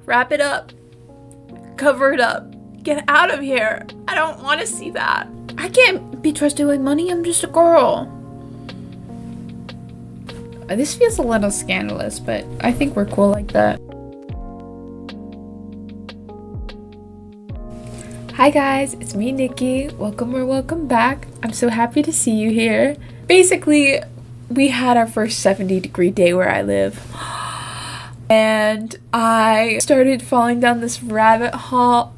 Wrap it up. Cover it up. Get out of here. I don't want to see that. I can't be trusted with money. I'm just a girl. This feels a little scandalous, but I think we're cool like that. Hi guys, it's me, Nikki. Welcome or welcome back. I'm so happy to see you here. Basically, we had our first 70-degree day where I live. And I started falling down this rabbit hole.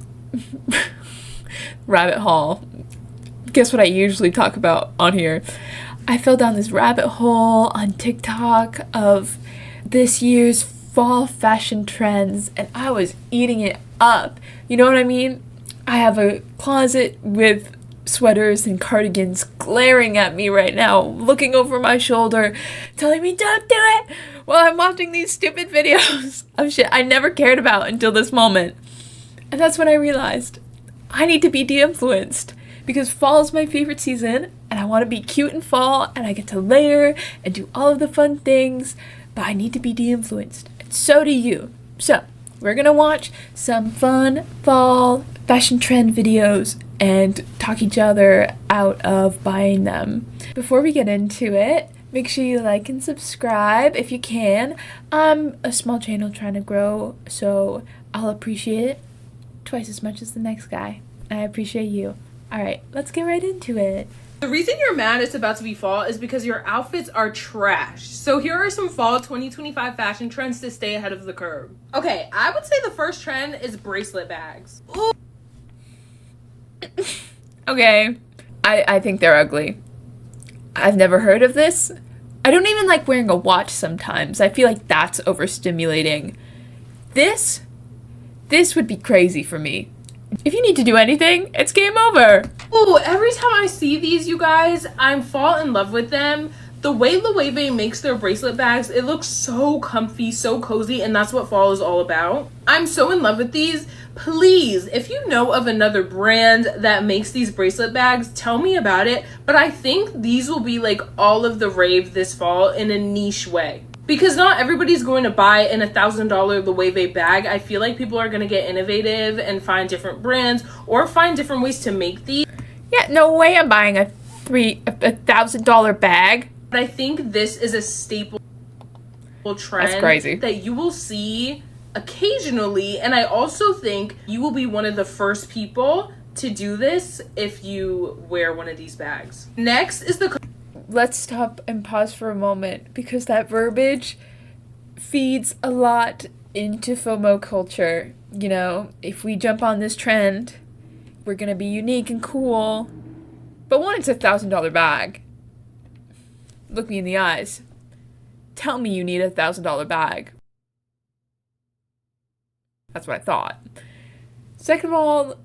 Guess what I usually talk about on here. I fell down this rabbit hole on TikTok of this year's fall fashion trends, and I was eating it up. You know what I mean? I have a closet with sweaters and cardigans glaring at me right now, looking over my shoulder, telling me don't do it while I'm watching these stupid videos of shit I never cared about until this moment. And that's when I realized I need to be de-influenced, because fall is my favorite season and I want to be cute in fall and I get to layer and do all of the fun things, but I need to be de-influenced, and so do you. So we're gonna watch some fun fall fashion trend videos and talk each other out of buying them. Before we get into it, make sure you like and subscribe if you can. I'm a small channel trying to grow, so I'll appreciate it twice as much as the next guy. I appreciate you. Alright, let's get right into it. The reason you're mad it's about to be fall is because your outfits are trash. So here are some fall 2025 fashion trends to stay ahead of the curve. Okay, I would say the first trend is bracelet bags. Ooh. Okay, I think they're ugly. I've never heard of this. I don't even like wearing a watch sometimes. I feel like that's overstimulating. This would be crazy for me. If you need to do anything, it's game over. Oh, every time I see these, you guys, I'm fall in love with them. The way Loewe makes their bracelet bags, it looks so comfy, so cozy, and that's what fall is all about. I'm so in love with these. Please, if you know of another brand that makes these bracelet bags, tell me about it. But I think these will be like all of the rave this fall in a niche way. Because not everybody's going to buy an $1,000 Loewe bag. I feel like people are going to get innovative and find different brands or find different ways to make these. Yeah, no way I'm buying a $1,000 bag. But I think this is a staple trend. That's crazy. That you will see occasionally. And I also think you will be one of the first people to do this if you wear one of these bags. Next is the... Let's stop and pause for a moment, because that verbiage feeds a lot into FOMO culture. You know, if we jump on this trend, we're gonna be unique and cool. But one, it's a $1,000 bag. Look me in the eyes. Tell me you need a $1,000 bag. That's what I thought. Second of all,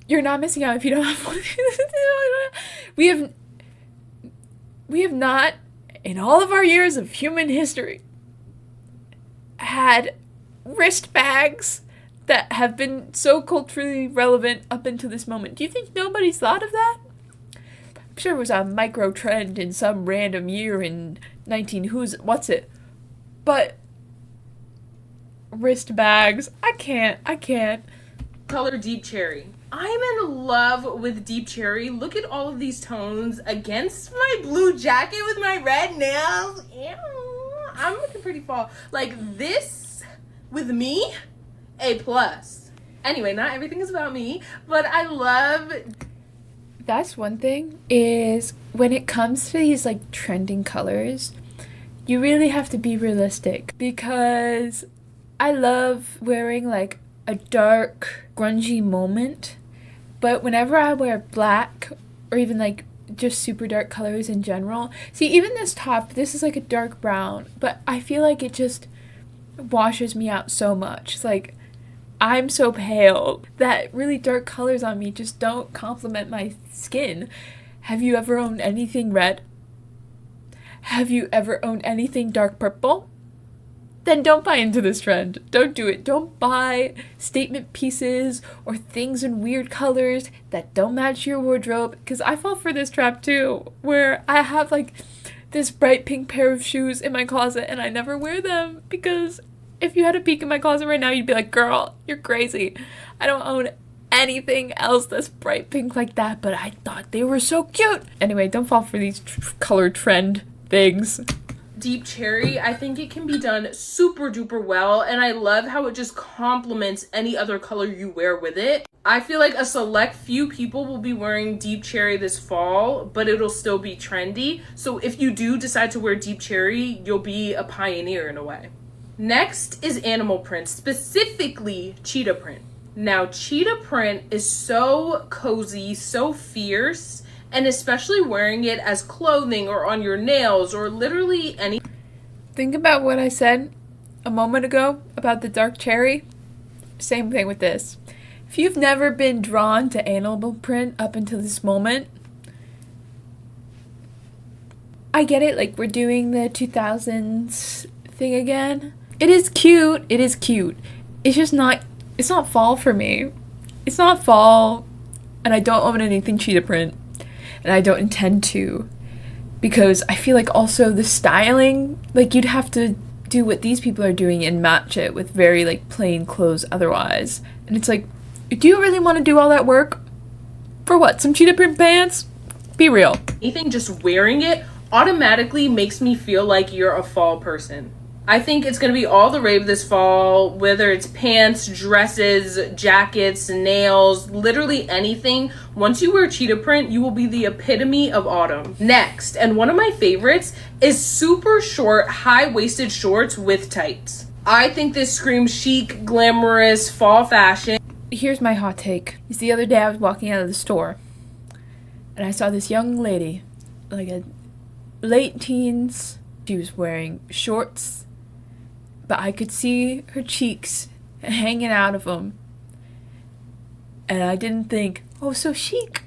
you're not missing out if you don't have one. We have not, in all of our years of human history, had wrist bags that have been so culturally relevant up until this moment. Do you think nobody's thought of that? I'm sure it was a micro trend in some random year in what's it? But wrist bags, I can't. Color deep cherry. I'm in love with deep cherry. Look at all of these tones against my blue jacket with my red nails. Ew. I'm looking pretty fall. Like this with me, A+. Anyway, not everything is about me, but I love... That's one thing, is when it comes to these like trending colors, you really have to be realistic, because I love wearing like a dark, grungy moment, but whenever I wear black or even like just super dark colors in general, see, even this top, this is like a dark brown, but I feel like it just washes me out so much. It's like I'm so pale that really dark colors on me just don't complement my skin. Have you ever owned anything red? Have you ever owned anything dark purple? Then don't buy into this trend. Don't do it. Don't buy statement pieces or things in weird colors that don't match your wardrobe, because I fall for this trap too, where I have like this bright pink pair of shoes in my closet and I never wear them because if you had a peek in my closet right now, you'd be like, girl, you're crazy. I don't own anything else that's bright pink like that, but I thought they were so cute. Anyway, don't fall for these color trend things. Deep cherry, I think it can be done super duper well, and I love how it just complements any other color you wear with it. I feel like a select few people will be wearing deep cherry this fall, but it'll still be trendy. So if you do decide to wear deep cherry, you'll be a pioneer in a way. Next is animal print, specifically cheetah print. Now, cheetah print is so cozy, so fierce, and especially wearing it as clothing or on your nails or literally any. Think about what I said a moment ago about the dark cherry. Same thing with this. If you've never been drawn to animal print up until this moment, I get it, like we're doing the 2000s thing again. It is cute. It is cute. It's just not, it's not fall for me. It's not fall, and I don't own anything cheetah print. And I don't intend to, because I feel like also the styling, like you'd have to do what these people are doing and match it with very like plain clothes otherwise. And it's like, do you really want to do all that work? For what? Some cheetah print pants? Be real. Anything just wearing it automatically makes me feel like you're a fall person. I think it's going to be all the rave this fall, whether it's pants, dresses, jackets, nails, literally anything. Once you wear cheetah print, you will be the epitome of autumn. Next, and one of my favorites, is super short, high-waisted shorts with tights. I think this screams chic, glamorous, fall fashion. Here's my hot take. The other day I was walking out of the store, and I saw this young lady, like a late teens. She was wearing shorts, but I could see her cheeks hanging out of them. And I didn't think, oh, so chic.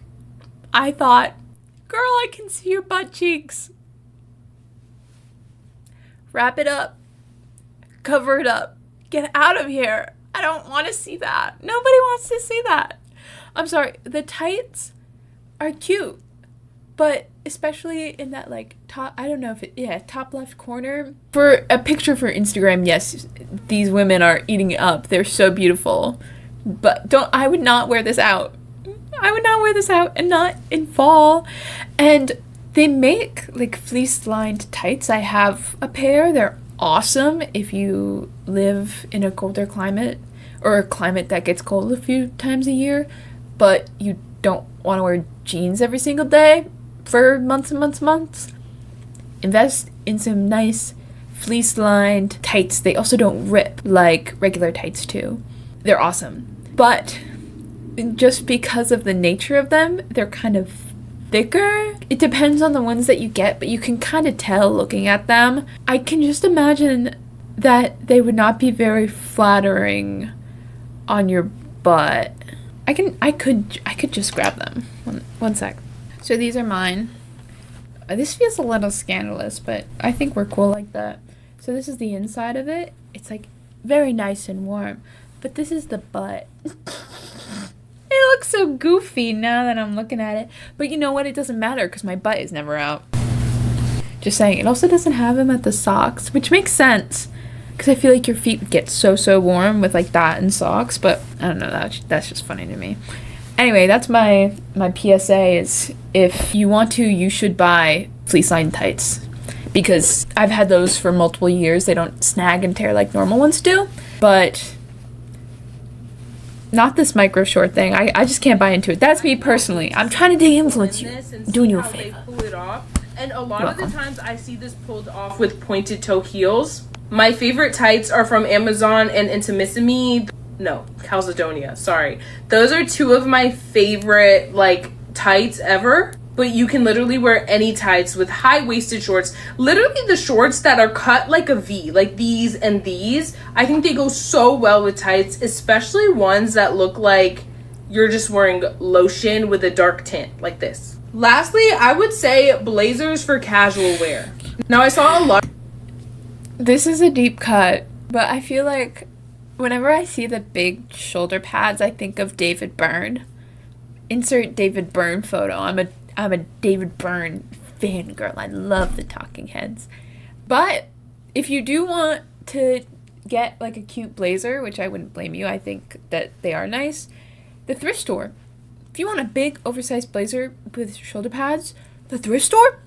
I thought, girl, I can see your butt cheeks. Wrap it up. Cover it up. Get out of here. I don't want to see that. Nobody wants to see that. I'm sorry, the tights are cute, but especially in that like top, I don't know if it, yeah, top left corner. For a picture for Instagram, yes, these women are eating it up. They're so beautiful. But I would not wear this out. I would not wear this out, and not in fall. And they make like fleece lined tights. I have a pair. They're awesome if you live in a colder climate or a climate that gets cold a few times a year, but you don't want to wear jeans every single day for months and months and months. Invest in some nice fleece-lined tights. They also don't rip like regular tights too. They're awesome. But just because of the nature of them, they're kind of thicker. It depends on the ones that you get, but you can kind of tell looking at them. I can just imagine that they would not be very flattering on your butt. I could just grab them. One sec. So these are mine. This feels a little scandalous, but I think we're cool like that. So this is the inside of it. It's like very nice and warm. But this is the butt. It looks so goofy now that I'm looking at it. But you know what? It doesn't matter because my butt is never out. Just saying. It also doesn't have them at the socks, which makes sense. Because I feel like your feet would get so warm with like that and socks. But I don't know. That's just funny to me. Anyway, that's my PSA is if you want to, you should buy fleece-lined tights. Because I've had those for multiple years. They don't snag and tear like normal ones do. But not this micro short thing. I just can't buy into it. That's me personally. I'm trying to de-influence you. I'm doing you a favor. Pull it off. And a lot of the times I see this pulled off with pointed toe heels. My favorite tights are from Amazon and Intimissimi. No, Calzedonia, sorry. Those are two of my favorite like tights ever. But you can literally wear any tights with high-waisted shorts. Literally the shorts that are cut like a V, like these and these. I think they go so well with tights, especially ones that look like you're just wearing lotion with a dark tint like this. Lastly, I would say blazers for casual wear. Now I saw a lot. This is a deep cut, but I feel like whenever I see the big shoulder pads, I think of David Byrne. Insert David Byrne photo. I'm a David Byrne fangirl. I love the Talking Heads. But if you do want to get like a cute blazer, which I wouldn't blame you. I think that they are nice. The thrift store. If you want a big oversized blazer with shoulder pads, the thrift store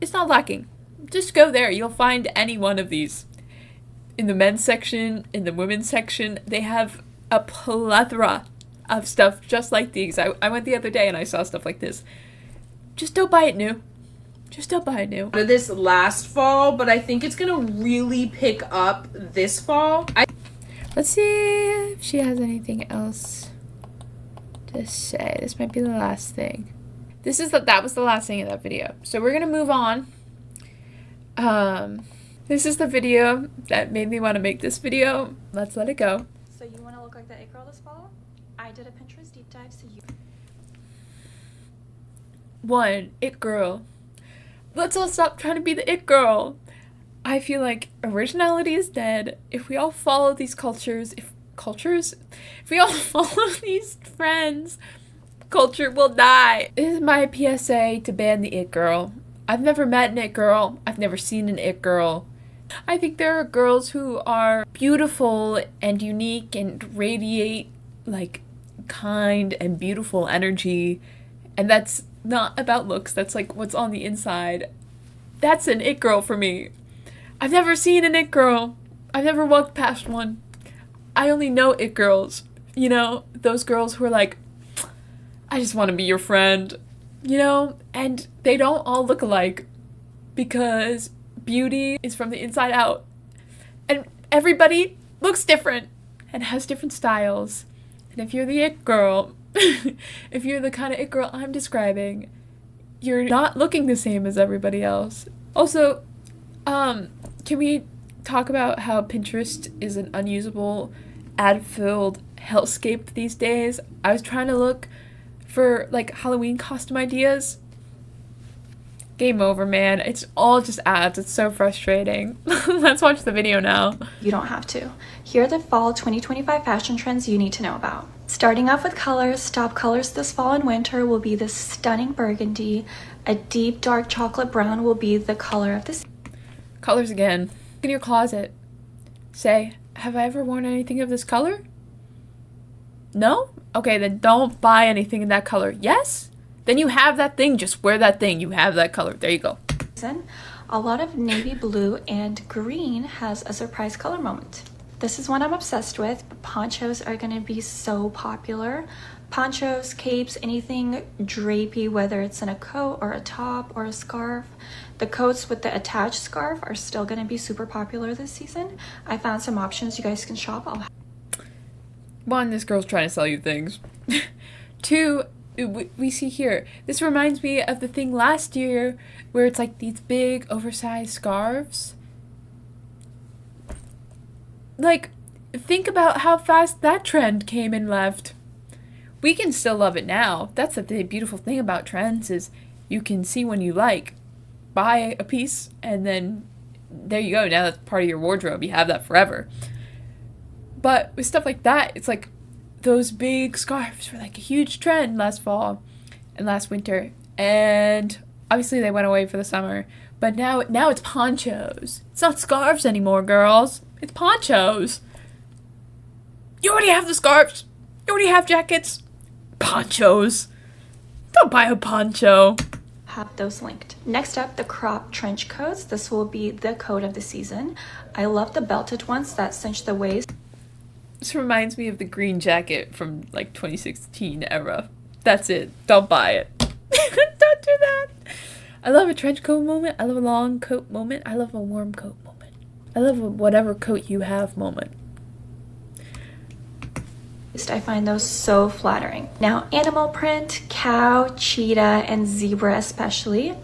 is not lacking. Just go there. You'll find any one of these. In the men's section, in the women's section, they have a plethora of stuff just like these. I went the other day and I saw stuff like this. Just don't buy it new. Just don't buy it new. This last fall, but I think it's gonna really pick up this fall. Let's see if she has anything else to say. This might be the last thing. That was the last thing in that video. So we're gonna move on. This is the video that made me want to make this video. Let's let it go. So you want to look like the it girl this fall? I did a Pinterest deep dive, so you... 1. It girl. Let's all stop trying to be the it girl. I feel like originality is dead. If we all follow these if we all follow these trends, culture will die. This is my PSA to ban the it girl. I've never met an it girl. I've never seen an it girl. I think there are girls who are beautiful and unique and radiate like kind and beautiful energy, and that's not about looks. That's like what's on the inside. That's an it girl for me. I've never seen an it girl. I've never walked past one. I only know it girls. You know, those girls who are like, I just want to be your friend. You know, and they don't all look alike because beauty is from the inside out. And everybody looks different and has different styles. And if you're the it girl, if you're the kind of it girl I'm describing, you're not looking the same as everybody else. Also, can we talk about how Pinterest is an unusable, ad-filled hellscape these days? I was trying to look for like Halloween costume ideas. Game over, man. It's all just ads. It's so frustrating. Let's watch the video now. You don't have to. Here are the fall 2025 fashion trends you need to know about. Starting off with colors, top colors this fall and winter will be this stunning burgundy. A deep dark chocolate brown will be the color of this. Colors again. Look in your closet. Say, have I ever worn anything of this color? No? Okay, then don't buy anything in that color. Yes? Then you have that thing. Just wear that thing. You have that color. There you go. A lot of navy blue and green has a surprise color moment. This is one I'm obsessed with. Ponchos are going to be so popular. Ponchos, capes, anything drapey, whether it's in a coat or a top or a scarf. The coats with the attached scarf are still going to be super popular this season. I found some options you guys can shop. 1, this girl's trying to sell you things. 2, we see here. This reminds me of the thing last year where it's like these big oversized scarves. Like, think about how fast that trend came and left. We can still love it now. That's the beautiful thing about trends is you can see when you like. Buy a piece and then there you go. Now that's part of your wardrobe. You have that forever. But with stuff like that, it's like those big scarves were like a huge trend last fall and last winter. And obviously they went away for the summer. But now it's ponchos. It's not scarves anymore, girls. It's ponchos. You already have the scarves. You already have jackets. Ponchos. Don't buy a poncho. Have those linked. Next up, the crop trench coats. This will be the coat of the season. I love the belted ones that cinch the waist. This reminds me of the green jacket from like 2016 era. That's it. Don't buy it. Don't do that. I love a trench coat moment. I love a long coat moment. I love a warm coat moment. I love a whatever coat you have moment. I find those so flattering. Now, animal print, cow, cheetah, and zebra especially.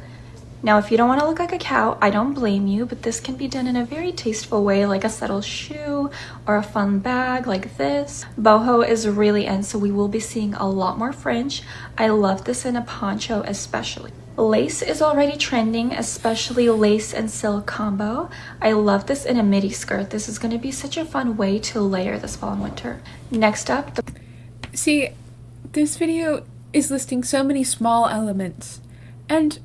Now, if you don't want to look like a cow, I don't blame you, but this can be done in a very tasteful way, like a subtle shoe or a fun bag like this. Boho is really in, so we will be seeing a lot more fringe. I love this in a poncho especially. Lace is already trending, especially lace and silk combo. I love this in a midi skirt. This is going to be such a fun way to layer this fall and winter. Next up, see, this video is listing so many small elements, and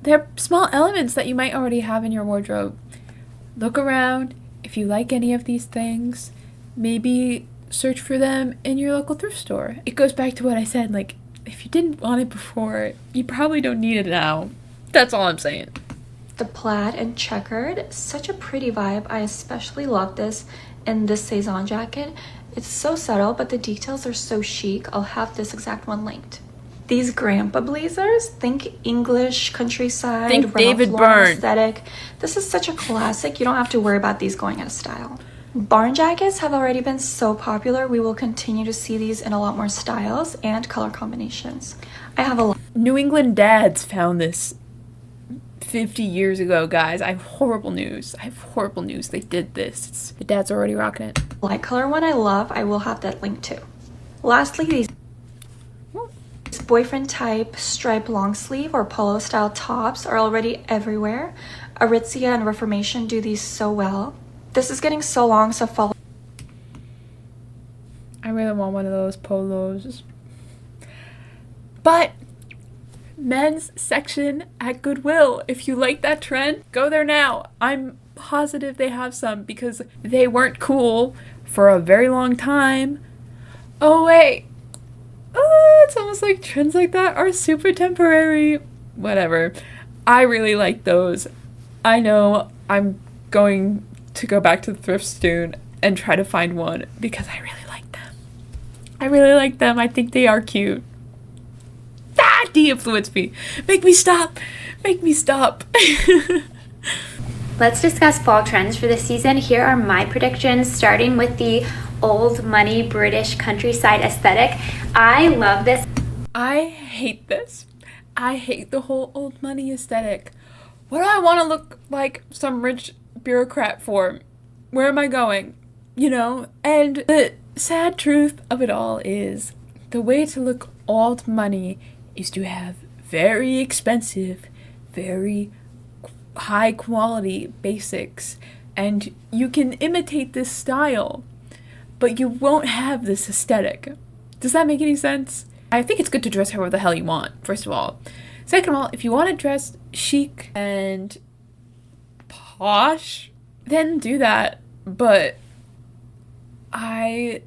they're small elements that you might already have in your wardrobe. Look around. if you like any of these things, maybe search for them in your local thrift store. It goes back to what I said, like, if you didn't want it before, you probably don't need it now. That's all I'm saying. The plaid and checkered, such a pretty vibe. I especially love this in this Saison jacket. It's so subtle, but the details are so chic. I'll have this exact one linked. These grandpa blazers, think English countryside, think David Byrne aesthetic. This is such a classic. You don't have to worry about these going out of style. Barn jackets have already been so popular. We will continue to see these in a lot more styles and color combinations. I have a lot. New England dads found this 50 years ago, guys. I have horrible news. They did this. The dad's already rocking it. Light color one I love. I will have that linked too. Lastly, these boyfriend type striped long sleeve or polo style tops are already everywhere. Aritzia and Reformation do these so well. This is getting so long, so follow. I really want one of those polos. But men's section at Goodwill, if you like that trend, go there now. I'm positive they have some because they weren't cool for a very long time. Oh wait, it's almost like trends like that are super temporary. Whatever. I really like those. I know I'm going to go back to the thrift soon and try to find one because I really like them. I think they are cute. De-influence me. Make me stop. Let's discuss fall trends for this season. Here are my predictions, starting with the old money British countryside aesthetic. I love this. I hate this. I hate the whole old money aesthetic. What do I want to look like some rich bureaucrat for? Where am I going? And the sad truth of it all is the way to look old money is to have very expensive, very high quality basics, and you can imitate this style, but you won't have this aesthetic. Does that make any sense? I think it's good to dress however the hell you want, first of all. Second of all, if you want to dress chic and posh, then do that, but I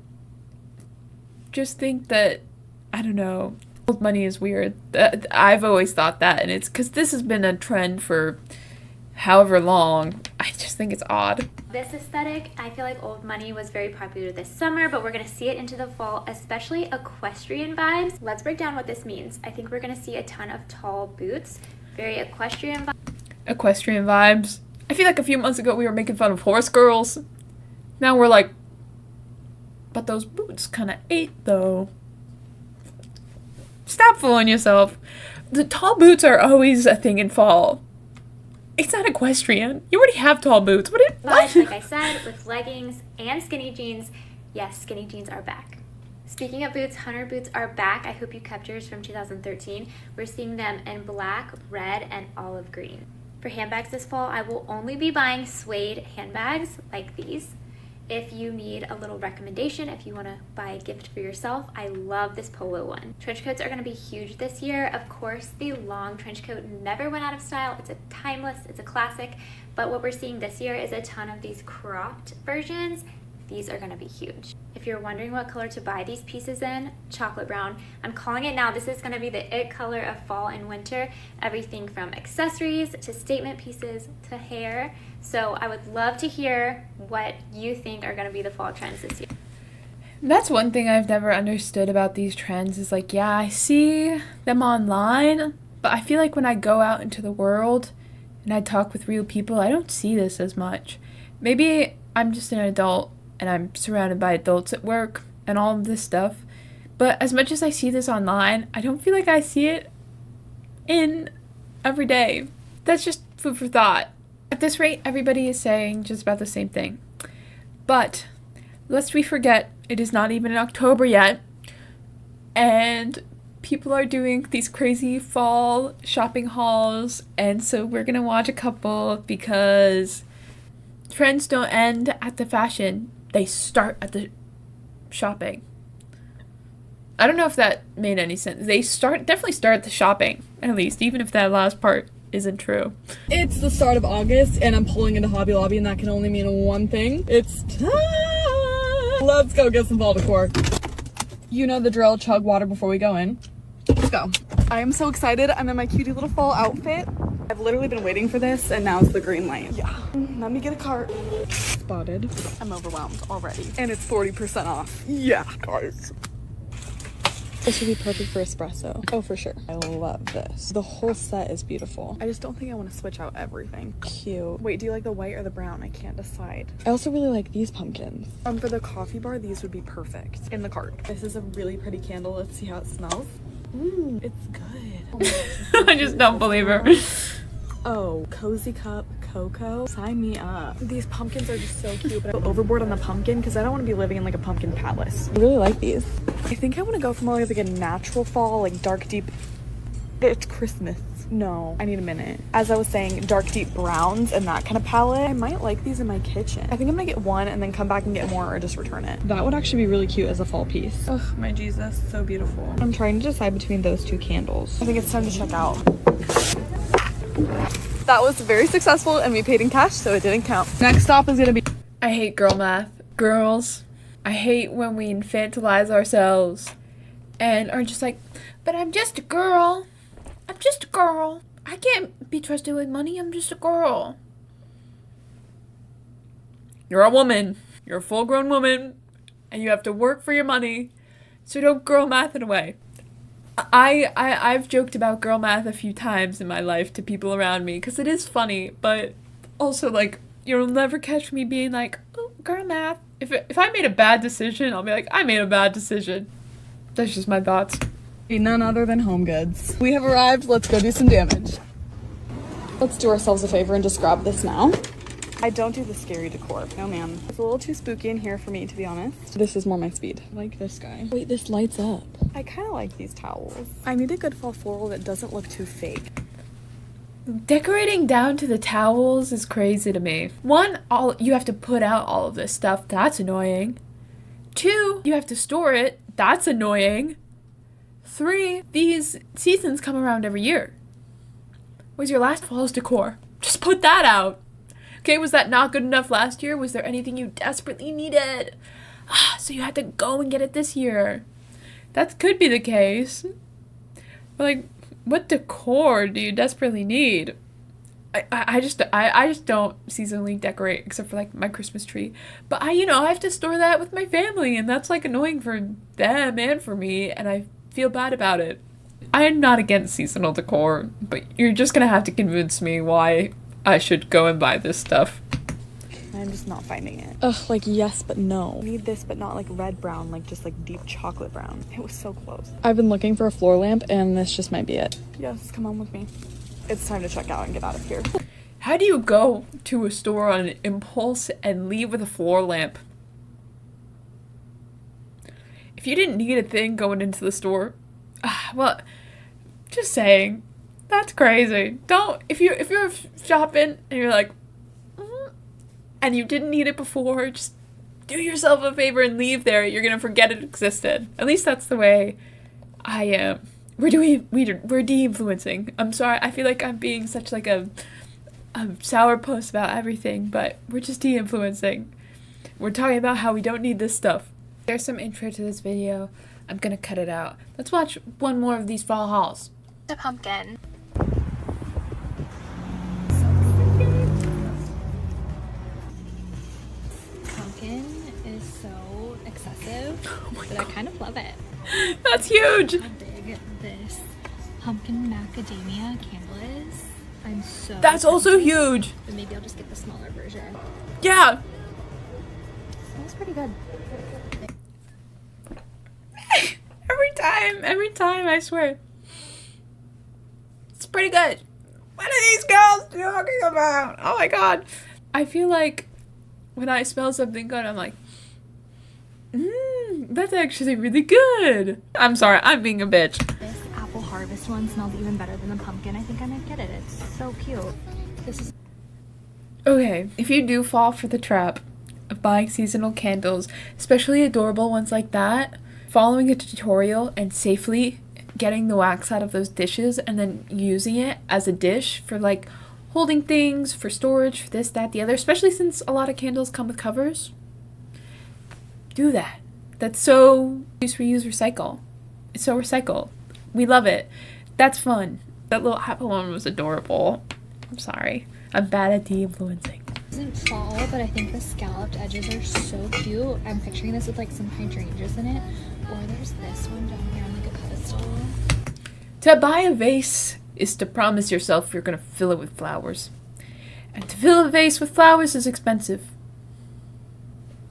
just think that, I don't know, old money is weird. I've always thought that, and it's because this has been a trend for however long. I just think it's odd. This aesthetic, I feel like old money was very popular this summer, but we're going to see it into the fall, especially equestrian vibes. Let's break down what this means. I think we're going to see a ton of tall boots, very equestrian vibes. Equestrian vibes. I feel like a few months ago we were making fun of horse girls. Now we're like, but those boots kind of ate though. Stop fooling yourself. The tall boots are always a thing in fall. It's not equestrian. You already have tall boots. What? Like I said, with leggings and skinny jeans. Yes, skinny jeans are back. Speaking of boots, hunter boots are back. I hope you kept yours from 2013. We're seeing them in black, red, and olive green. For handbags this fall, I will only be buying suede handbags like these. If you need a little recommendation, if you want to buy a gift for yourself, I love this polo one. Trench coats are going to be huge this year. Of course, the long trench coat never went out of style. It's a timeless, it's a classic. But what we're seeing this year is a ton of these cropped versions. These are going to be huge. If you're wondering what color to buy these pieces in, chocolate brown. I'm calling it now. This is going to be the it color of fall and winter. Everything from accessories to statement pieces to hair. So I would love to hear what you think are going to be the fall trends this year. That's one thing I've never understood about these trends is like, yeah, I see them online, but I feel like when I go out into the world and I talk with real people, I don't see this as much. Maybe I'm just an adult and I'm surrounded by adults at work and all of this stuff, but as much as I see this online, I don't feel like I see it in every day. That's just food for thought. At this rate, everybody is saying just about the same thing. But lest we forget, it is not even in October yet, and people are doing these crazy fall shopping hauls, and so we're gonna watch a couple because trends don't end at the fashion, they start at the shopping. I don't know if that made any sense. They definitely start at the shopping, at least, even if that last part isn't true. It's the start of August and I'm pulling into Hobby Lobby and that can only mean one thing. It's time! Let's go get some fall decor. You know the drill, chug water before we go in. Let's go. I am so excited. I'm in my cutie little fall outfit. I've literally been waiting for this and now it's the green light. Yeah. Let me get a cart. Spotted. I'm overwhelmed already. And it's 40% off. Yeah, guys. This would be perfect for espresso. Oh, for sure. I love this. The whole set is beautiful. I just don't think I want to switch out everything. Cute. Wait, do you like the white or the brown? I can't decide. I also really like these pumpkins. For the coffee bar, these would be perfect. In the cart. This is a really pretty candle. Let's see how it smells. It's good. Oh my gosh, I just don't believe her. Oh, Cozy Cup Cocoa. Sign me up. These pumpkins are just so cute, but I go overboard on the pumpkin because I don't want to be living in like a pumpkin palace. I really like these. I think I want to go for more like a natural fall, like dark deep. It's Christmas. No, I need a minute. As I was saying, dark deep browns and that kind of palette. I might like these in my kitchen. I think I'm gonna get one and then come back and get more or just return it. That would actually be really cute as a fall piece. Ugh, my Jesus, so beautiful. I'm trying to decide between those two candles. I think it's time to check out. That was very successful and we paid in cash, so it didn't count. Next stop is gonna be... I hate girl math. Girls, I hate when we infantilize ourselves and are just like, but I'm just a girl. I'm just a girl. I can't be trusted with money. I'm just a girl. You're a woman. You're a full-grown woman and you have to work for your money. So don't girl math it away. I've joked about girl math a few times in my life to people around me because it is funny, but also like you'll never catch me being like, oh, girl math. If I made a bad decision, I'll be like, I made a bad decision. That's just my thoughts. None other than HomeGoods. We have arrived. Let's go do some damage. Let's do ourselves a favor and just grab this now. I don't do the scary decor. No, ma'am. It's a little too spooky in here for me, to be honest. This is more my speed. I like this guy. Wait, this lights up. I kind of like these towels. I need a good fall floral that doesn't look too fake. Decorating down to the towels is crazy to me. One, you have to put out all of this stuff. That's annoying. 2, you have to store it. That's annoying. 3, these seasons come around every year. Where's your last fall's decor? Just put that out. Okay, was that not good enough last year? Was there anything you desperately needed? So you had to go and get it this year. That could be the case. But like, what decor do you desperately need? I just don't seasonally decorate except for like my Christmas tree. But I have to store that with my family and that's like annoying for them and for me and I feel bad about it. I am not against seasonal decor, but you're just gonna have to convince me why I should go and buy this stuff. I'm just not finding it. Ugh, like yes, but no. I need this, but not like red brown, like just like deep chocolate brown. It was so close. I've been looking for a floor lamp and this just might be it. Yes, come on with me. It's time to check out and get out of here. How do you go to a store on an impulse and leave with a floor lamp? If you didn't need a thing going into the store, well, just saying. That's crazy. If you're shopping and you're like, and you didn't need it before, just do yourself a favor and leave there. You're gonna forget it existed. At least that's the way I am. We're de-influencing. I'm sorry. I feel like I'm being such like a sourpuss about everything, but we're just de-influencing. We're talking about how we don't need this stuff. There's some intro to this video. I'm gonna cut it out. Let's watch one more of these fall hauls. The pumpkin. Pumpkin is so excessive, but I kind of love it. That's huge! How big this pumpkin macadamia candle is. I'm so That's also huge! But maybe I'll just get the smaller version. Yeah! Smells pretty good. Every time, I swear. It's pretty good. What are these girls talking about? Oh my god. I feel like when I smell something good, I'm like, that's actually really good. I'm sorry, I'm being a bitch. This apple harvest one smells even better than the pumpkin. I think I might get it. It's so cute. This is Okay, if you do fall for the trap of buying seasonal candles, especially adorable ones like that, following a tutorial and safely getting the wax out of those dishes and then using it as a dish for like holding things, for storage, for this, that, the other, especially since a lot of candles come with covers. Do that. That's so use, reuse, recycle. It's so recycle. We love it. That's fun. That little apple one was adorable. I'm sorry. I'm bad at de-influencing. It isn't fall, but I think the scalloped edges are so cute. I'm picturing this with like some hydrangeas in it. Or there's this one down here on like a pedestal. To buy a vase is to promise yourself you're going to fill it with flowers. And to fill a vase with flowers is expensive.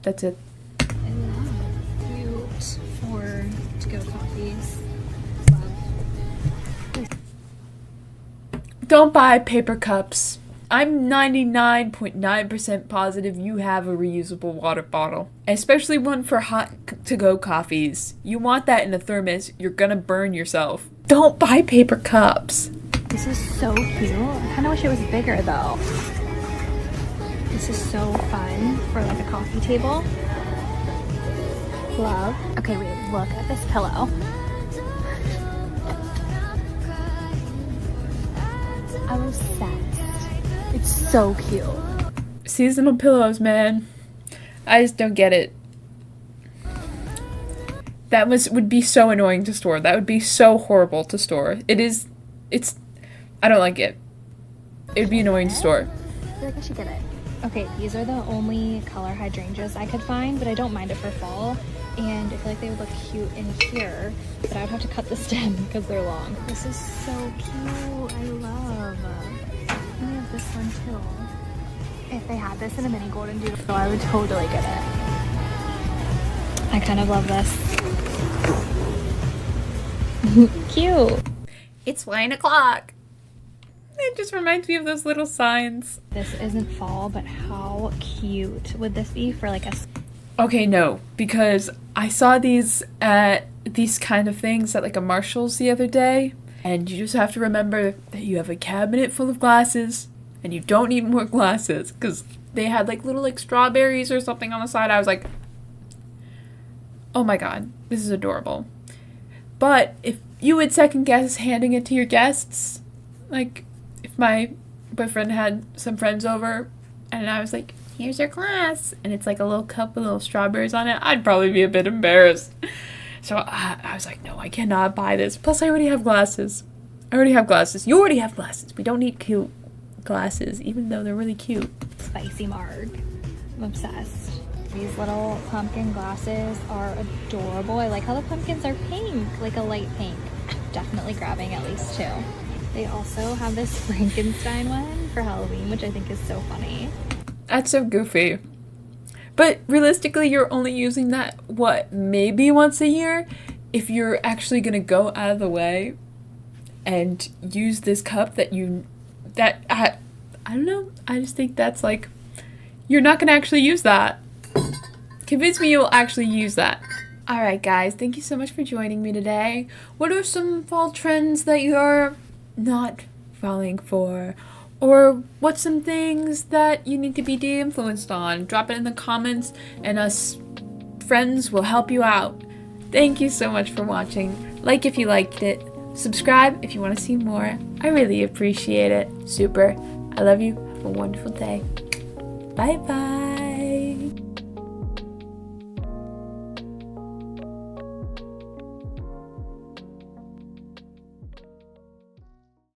That's it. I love cute for to-go coffees. Love. Don't buy paper cups. I'm 99.9% positive you have a reusable water bottle, especially one for hot to-go coffees. You want that in a thermos, you're gonna burn yourself. Don't buy paper cups. This is so cute. I kind of wish it was bigger though. This is so fun for like a coffee table. Love. Okay, wait, look at this pillow. I'm obsessed. It's so cute. Seasonal pillows, man. I just don't get it. That would be so annoying to store. That would be so horrible to store. It's, I don't like it. It would be annoying to store. I feel like I should get it. Okay, these are the only color hydrangeas I could find, but I don't mind it for fall. And I feel like they would look cute in here, but I would have to cut the stem because they're long. This is so cute. I love. We have this one too. If they had this in a mini golden doodle, I would totally get it. I kind of love this. Cute. It's 9 o'clock. It just reminds me of those little signs. This isn't fall, but how cute would this be for like a... Okay, no, because I saw these at these kind of things at like a Marshall's the other day, and you just have to remember that you have a cabinet full of glasses, and you don't need more glasses, because they had like little like strawberries or something on the side. I was like, oh my god, this is adorable. But if you would second guess handing it to your guests, like if my boyfriend had some friends over and I was like, here's your glass, and it's like a little cup with little strawberries on it, I'd probably be a bit embarrassed. So I was like, no, I cannot buy this. Plus, I already have glasses. You already have glasses. We don't need cute glasses, even though they're really cute. Spicy marg. I'm obsessed. These little pumpkin glasses are adorable. I like how the pumpkins are pink, like a light pink. Definitely grabbing at least 2. They also have this Frankenstein one for Halloween, which I think is so funny. That's so goofy. But realistically, you're only using that, maybe once a year? If you're actually gonna go out of the way and use this cup I don't know. I just think that's like, you're not gonna actually use that. Convince me you'll actually use that. Alright guys, thank you so much for joining me today. What are some fall trends that you're not falling for? Or what's some things that you need to be de-influenced on? Drop it in the comments and us friends will help you out. Thank you so much for watching. Like if you liked it. Subscribe if you want to see more. I really appreciate it. Super. I love you. Have a wonderful day. Bye bye.